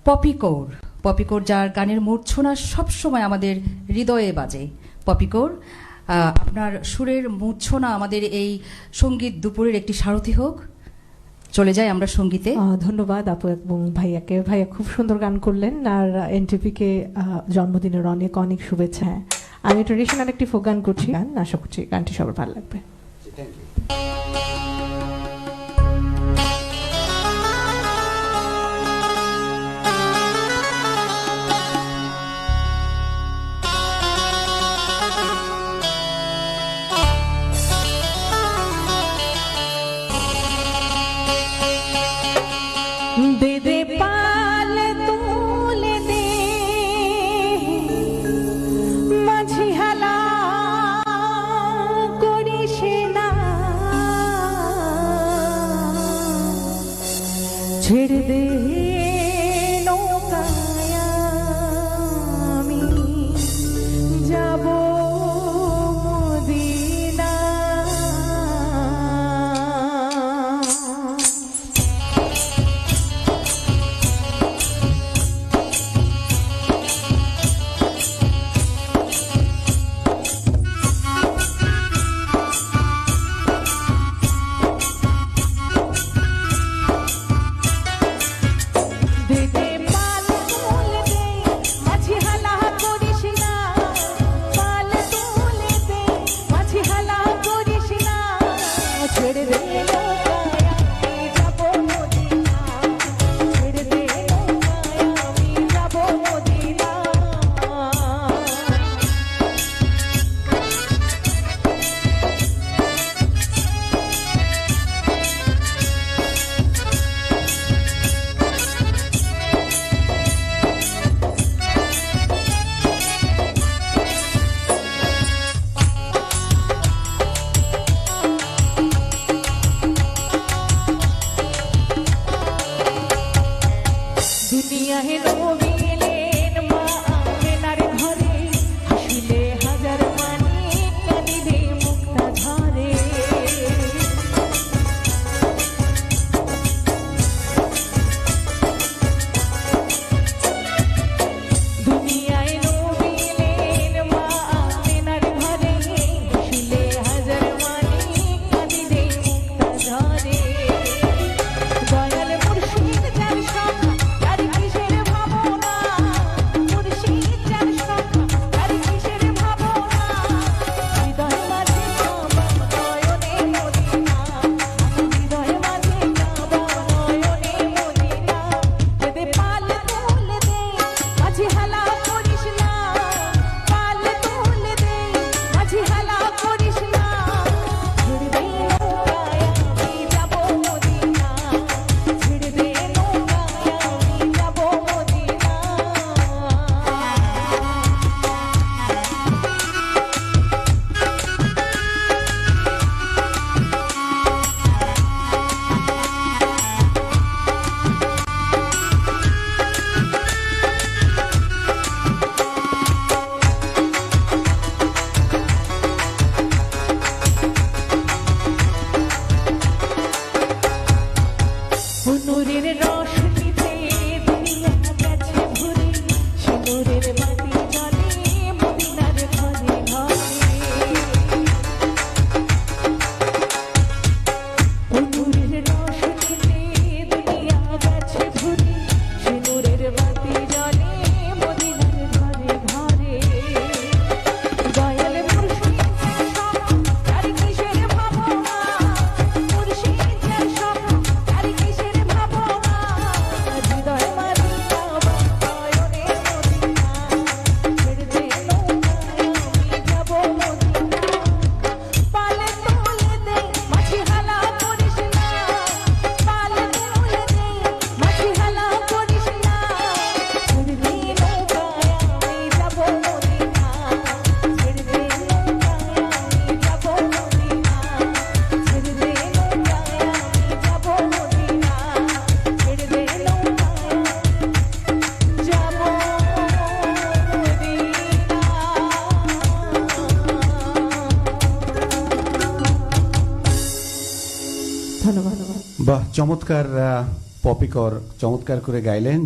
পপিকোর পপিকোর যার গানের মূর্ছনা সবসময় আমাদের হৃদয়ে বাজে। পপিকোর, আপনার সুরের মূর্ছনা আমাদের এই সঙ্গীত দুপুরের একটি সারথি হোক। চলে যাই আমরা সঙ্গীতে। ধন্যবাদ আপু এবং ভাইয়াকে। ভাইয়া খুব সুন্দর গান করলেন, আর এনটিপিকে জন্মদিনের অনেক অনেক শুভেচ্ছা। আমি ট্রেডিশনাল একটি ফোক গান করছি, গান আশা করছি গানটি সবার ভালো লাগবে। দে দে পাল তুলে দে মাঝি হালা করিস না, ছেড়ে দে নৌকায় আমি যাব মদিনা। दुनिया है नोबिलेन मा आमेनार घरे हासिले हाजार मानी कानिले मुक्ता धरे। दुनिया है नोबिलेन मा आमेनार घरे हासिले हाजार मानी कानिले मुक्ता धरे। दयाल मुर्शिद जार शाखा নূরের রোশনীতে দুনিয়া গেছে ভরে, সে নূরের বাতি জ্বলে মদিনার ঘরে ঘরে। নূরের রোশনীতে দুনিয়া গেছে ভরে, সে নূরের বাতি জ্বলে মদিনার ঘরে ঘরে। দয়াল মুর্শিদ সব তার কিসের ভাবনা, মুর্শিদ সব তার কিসের ধন্যবাদ। বাহ, চমৎকার পপিকর, চমৎকার করে গাইলেন।